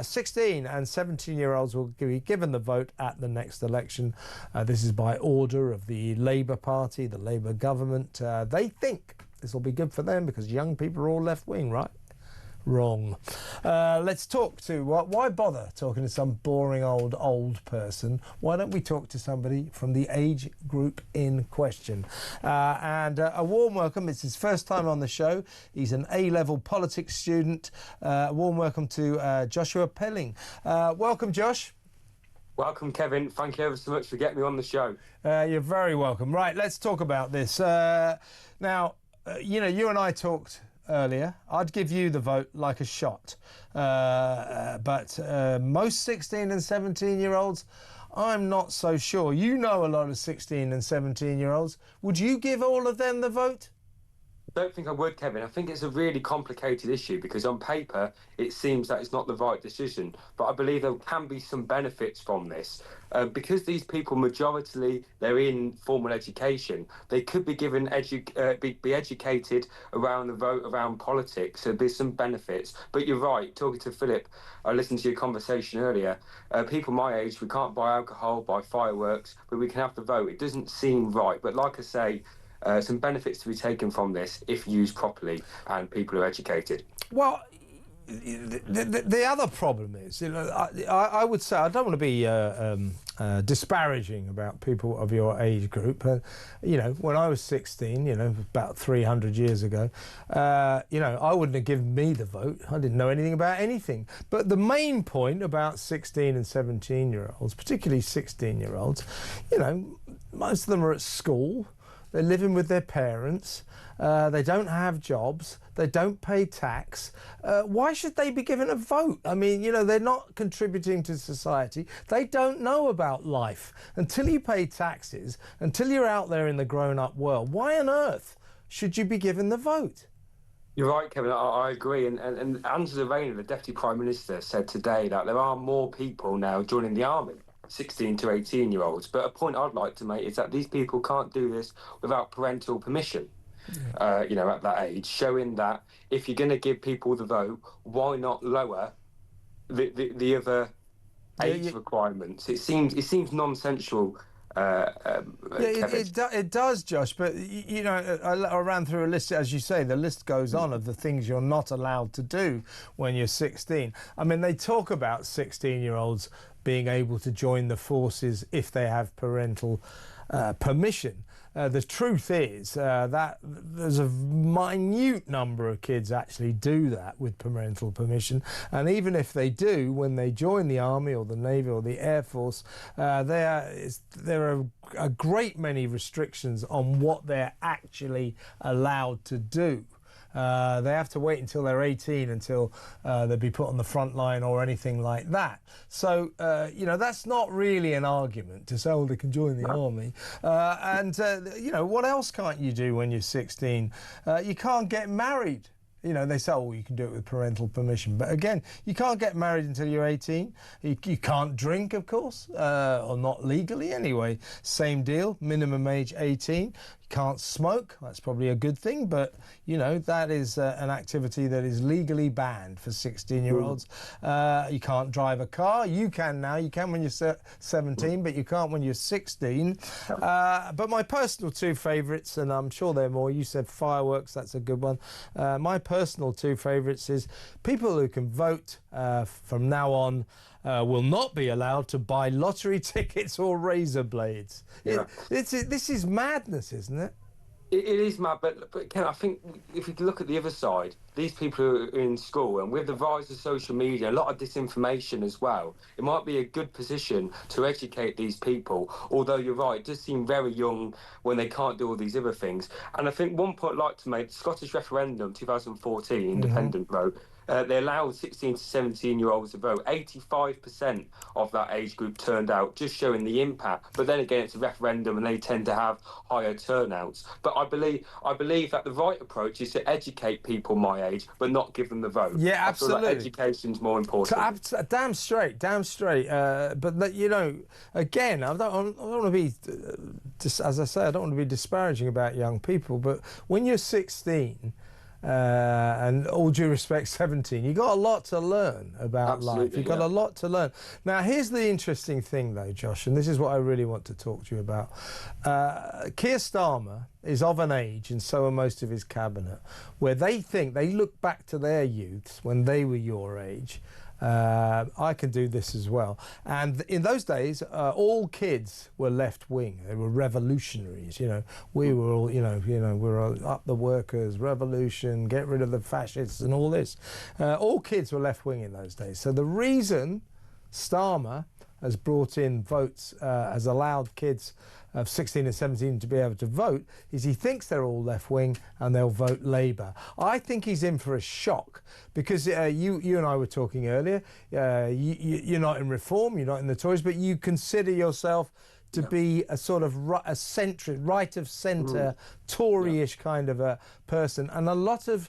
16 and 17-year-olds will be given the vote at the next election. This is by order of the Labour Party, the Labour government. They think this will be good for them because young people are all left-wing, right? Wrong. Let's talk to... why bother talking to some boring old person? Why don't we talk to somebody from the age group in question? And a warm welcome. It's his first time on the show. He's an A-level politics student. A warm welcome to Joshua Pelling. Welcome, Josh. Welcome, Kevin. Thank you ever so much for getting me on the show. You're very welcome. Right, let's talk about this. Now, you know, you and I talked earlier. I'd give you the vote like a shot. But most 16 and 17-year-olds, I'm not so sure. You know a lot of 16 and 17-year-olds. Would you give all of them the vote? I don't think I would, Kevin. I think it's a really complicated issue because on paper it seems that it's not the right decision, but I believe there can be some benefits from this. Because these people majority they're in formal education, they could be given be educated around the vote, around politics, so there's some benefits. But you're right, talking to Philip, I listened to your conversation earlier, people my age, we can't buy alcohol, buy fireworks, but we can have the vote. It doesn't seem right, but like I say, some benefits to be taken from this if used properly and people are educated. Well, the other problem is, you know, I would say, I don't want to be disparaging about people of your age group. You know, when I was 16, you know, about 300 years ago, you know, I wouldn't have given me the vote. I didn't know anything about anything. But the main point about 16 and 17-year-olds, particularly 16-year-olds, you know, most of them are at school. They're living with their parents. They don't have jobs. They don't pay tax. Why should they be given a vote? I mean, you know, they're not contributing to society. They don't know about life. Until you pay taxes, until you're out there in the grown-up world, why on earth should you be given the vote? You're right, Kevin. I agree. And Angela Rayner, the Deputy Prime Minister, said today that there are more people now joining the army. 16 to 18-year-olds. But a point I'd like to make is that these people can't do this without parental permission, you know, at that age, showing that if you're going to give people the vote, why not lower the other age requirements? It seems nonsensical. It does, Josh, but you know, I ran through a list, as you say, the list goes on of the things you're not allowed to do when you're 16. I mean, they talk about 16-year-olds being able to join the forces if they have parental permission. The truth is that there's a minute number of kids actually do that with parental permission, and even if they do, when they join the Army or the Navy or the Air Force, there are a great many restrictions on what they're actually allowed to do. They have to wait until they're 18 until they'll be put on the front line or anything like that. So, you know, that's not really an argument to say, oh, they can join the army. You know, what else can't you do when you're 16? You can't get married. You know, they say, oh, you can do it with parental permission. But again, you can't get married until you're 18. You can't drink, of course, or not legally anyway. Same deal, minimum age 18. You can't smoke. That's probably a good thing. But, you know, that is an activity that is legally banned for 16-year-olds. You can't drive a car. You can now. You can when you're 17, but you can't when you're 16. But my personal two favourites, and I'm sure there are more. You said fireworks. That's a good one. My personal two favourites is people who can vote from now on will not be allowed to buy lottery tickets or razor blades. Yeah. This is madness, isn't it? It is mad, but Ken, I think if you look at the other side, these people who are in school, and with the rise of social media, a lot of disinformation as well, it might be a good position to educate these people, although you're right, it does seem very young when they can't do all these other things. And I think one point I'd like to make, the Scottish referendum 2014, independent vote, they allowed 16 to 17-year-olds to vote. 85% of that age group turned out, just showing the impact. But then again, it's a referendum and they tend to have higher turnouts. But I believe that the right approach is to educate people my age, but not give them the vote. Yeah, absolutely. I feel like education's more important. Damn straight. But, you know, again, I don't want to be, as I say, I don't want to be disparaging about young people, but when you're 16, and all due respect, 17. You've got a lot to learn about life. You've got a lot to learn. Now, here's the interesting thing, though, Josh, and this is what I really want to talk to you about. Keir Starmer is of an age, and so are most of his cabinet, where they look back to their youths when they were your age. I can do this as well. And in those days, all kids were left wing. They were revolutionaries. You know, we were all, we were all up the workers, revolution, get rid of the fascists, and all this. All kids were left wing in those days. So the reason Starmer has brought in votes, has allowed kids of 16 and 17 to be able to vote, is he thinks they're all left-wing and they'll vote Labour. I think he's in for a shock, because you and I were talking earlier, you're not in Reform, you're not in the Tories, but you consider yourself to be a sort of a centrist, right-of-centre, Tory-ish kind of a person. And a lot of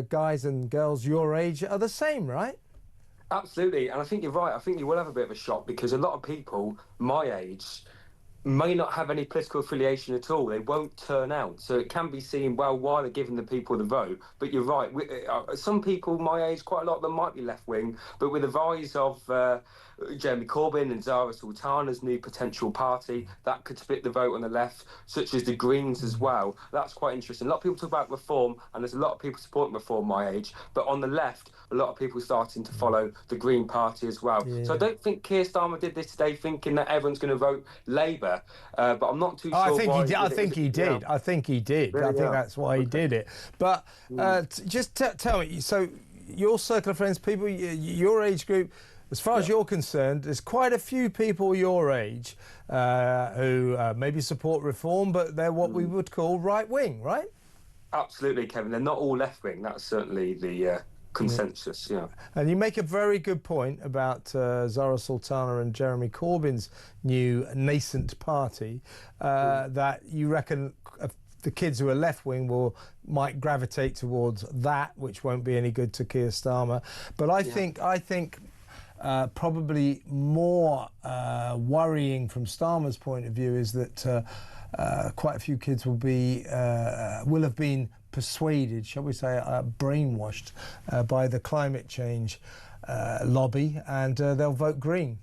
guys and girls your age are the same, right? Absolutely, and I think you're right. I think you will have a bit of a shock, because a lot of people my age may not have any political affiliation at all. They won't turn out. So it can be seen, well, why they're giving the people the vote. But you're right. Some people my age, quite a lot of them might be left-wing, but with the rise of Jeremy Corbyn and Zara Sultana's new potential party, that could split the vote on the left, such as the Greens as well. That's quite interesting. A lot of people talk about Reform, and there's a lot of people supporting Reform my age, but on the left, a lot of people starting to follow the Green Party as well. Yeah. So I don't think Keir Starmer did this today thinking that everyone's going to vote Labour, but I'm not too sure. I think he did. I think he did. Really, I think that's why he did it. But just tell me, so your circle of friends, people, your age group, as far as you're concerned, there's quite a few people your age who maybe support Reform, but they're what we would call right-wing, right? Absolutely, Kevin. They're not all left-wing. That's certainly the consensus, yeah. And you make a very good point about Zara Sultana and Jeremy Corbyn's new nascent party, that you reckon the kids who are left-wing might gravitate towards that, which won't be any good to Keir Starmer. But I think probably more worrying from Starmer's point of view is that quite a few kids will have been persuaded, shall we say, brainwashed by the climate change lobby, and they'll vote Green.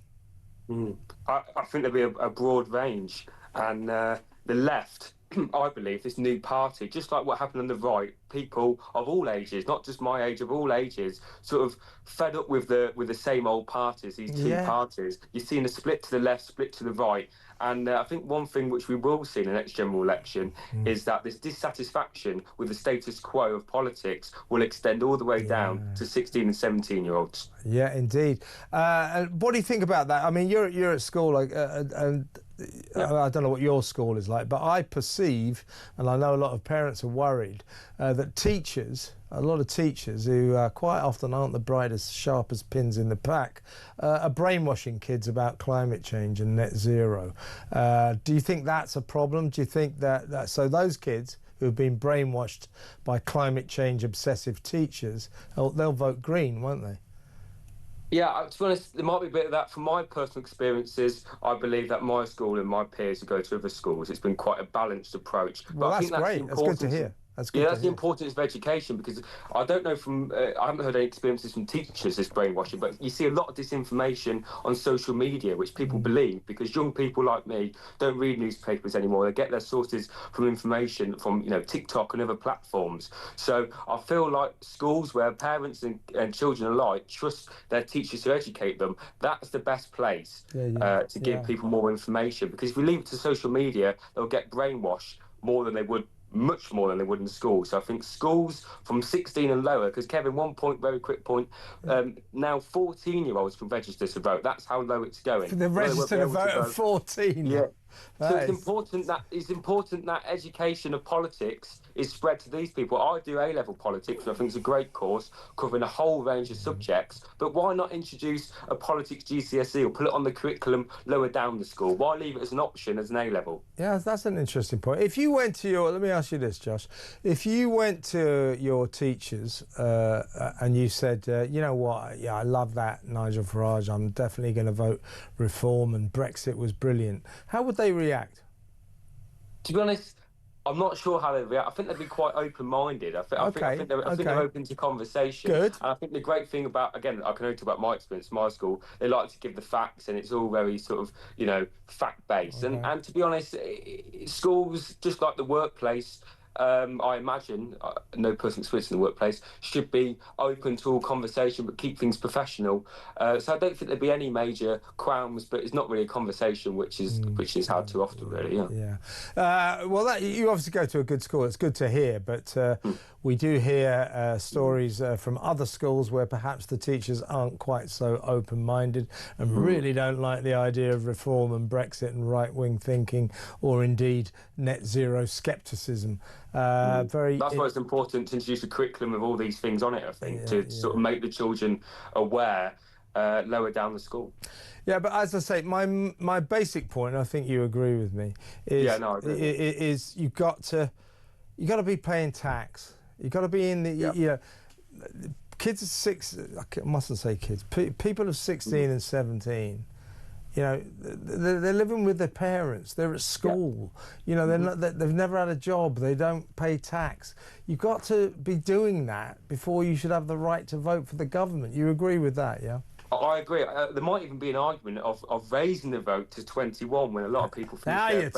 I think there'll be a broad range, and the left, I believe, this new party, just like what happened on the right, people of all ages, not just my age, of all ages, sort of fed up with the same old parties, these two parties. You're seeing a split to the left, split to the right. And I think one thing which we will see in the next general election is that this dissatisfaction with the status quo of politics will extend all the way down to 16 and 17-year-olds. Yeah, indeed. And what do you think about that? I mean, you're at school, and I don't know what your school is like, but I perceive, and I know a lot of parents are worried, that a lot of teachers who quite often aren't the brightest, sharpest pins in the pack, are brainwashing kids about climate change and net zero. Do you think that's a problem? Do you think that so those kids who have been brainwashed by climate change obsessive teachers, they'll vote Green, won't they? Yeah, to be honest, there might be a bit of that. From my personal experiences, I believe that my school and my peers who go to other schools, it's been quite a balanced approach. Well, that's great. That's good to hear. That's the importance of education, because I don't know I haven't heard any experiences from teachers, this brainwashing, but you see a lot of disinformation on social media, which people believe, because young people like me don't read newspapers anymore. They get their sources from information from, TikTok and other platforms. So I feel like schools where parents and children alike trust their teachers to educate them, that's the best place to give people more information, because if we leave it to social media, they'll get brainwashed much more than they would in school. So I think schools from 16 and lower, because Kevin, very quick point, now 14-year-olds can register to vote. That's how low it's going. They register to vote at 14. Yeah. So it's important that education of politics is spread to these people. I do A-level politics, and I think it's a great course covering a whole range of subjects. But why not introduce a politics GCSE or put it on the curriculum lower down the school? Why leave it as an option as an A-level? Yeah, that's an interesting point. If you went to let me ask you this, Josh. If you went to your teachers and you said, you know what, I love that, Nigel Farage, I'm definitely going to vote Reform, and Brexit was brilliant, how would they react? To be honest, I'm not sure how they'd react. I think they'd be quite open-minded. I think they're open to conversation. Good. And I think the great thing about, again, I can only talk about my experience, my school, they like to give the facts, and it's all very sort of, fact-based. And to be honest, schools, just like the workplace, I imagine, no personal experience in the workplace, should be open to all conversation, but keep things professional. So I don't think there'd be any major qualms, but it's not really a conversation which is had too often, really. Well, you obviously go to a good school. It's good to hear, but we do hear stories from other schools where perhaps the teachers aren't quite so open-minded and really don't like the idea of reform and Brexit and right-wing thinking, or indeed net zero scepticism. That's why it's important to introduce a curriculum of all these things on it, I think, to sort of make the children aware lower down the school. Yeah, but as I say, my basic point, and I think you agree with me, is I agree. Is you got to be paying tax. You got to be in the kids of I mustn't say kids. People of 16 and 17. They're living with their parents. They're at school. They've never had a job. They don't pay tax. You've got to be doing that before you should have the right to vote for the government. You agree with that, yeah? I agree. There might even be an argument of raising the vote to 21 when a lot of people finish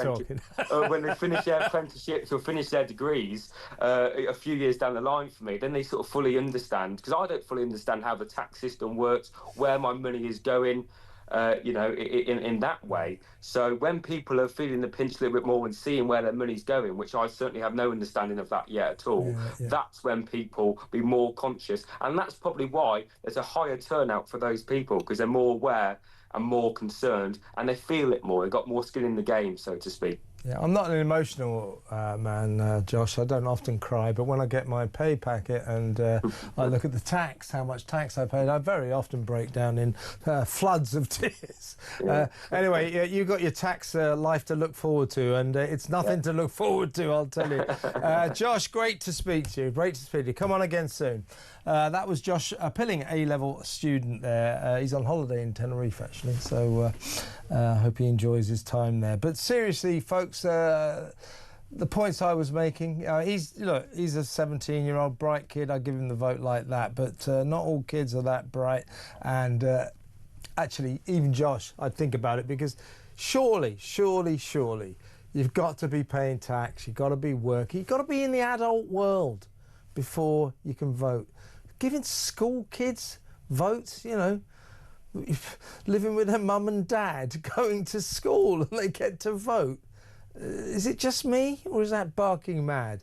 when they finish their apprenticeships or finish their degrees a few years down the line for me. Then they sort of fully understand, because I don't fully understand how the tax system works, where my money is going. In that way. So when people are feeling the pinch a little bit more and seeing where their money's going, which I certainly have no understanding of that yet at all, that's when people be more conscious. And that's probably why there's a higher turnout for those people, because they're more aware and more concerned, and they feel it more. They've got more skin in the game, so to speak. Yeah, I'm not an emotional man, Josh. I don't often cry, but when I get my pay packet and I look at the tax, how much tax I paid, I very often break down in floods of tears. Anyway, you've got your tax life to look forward to, and it's nothing to look forward to, I'll tell you. Josh, great to speak to you. Great to speak to you. Come on again soon. That was Josh Pilling, A-level student there. He's on holiday in Tenerife, actually, so I hope he enjoys his time there. But seriously, folks, the points I was making, he's a 17-year-old bright kid. I give him the vote like that, but not all kids are that bright. And actually, even Josh, I'd think about it, because surely, you've got to be paying tax. You've got to be working. You've got to be in the adult world before you can vote. Giving school kids votes, living with their mum and dad, going to school, and they get to vote. Is it just me, or is that barking mad?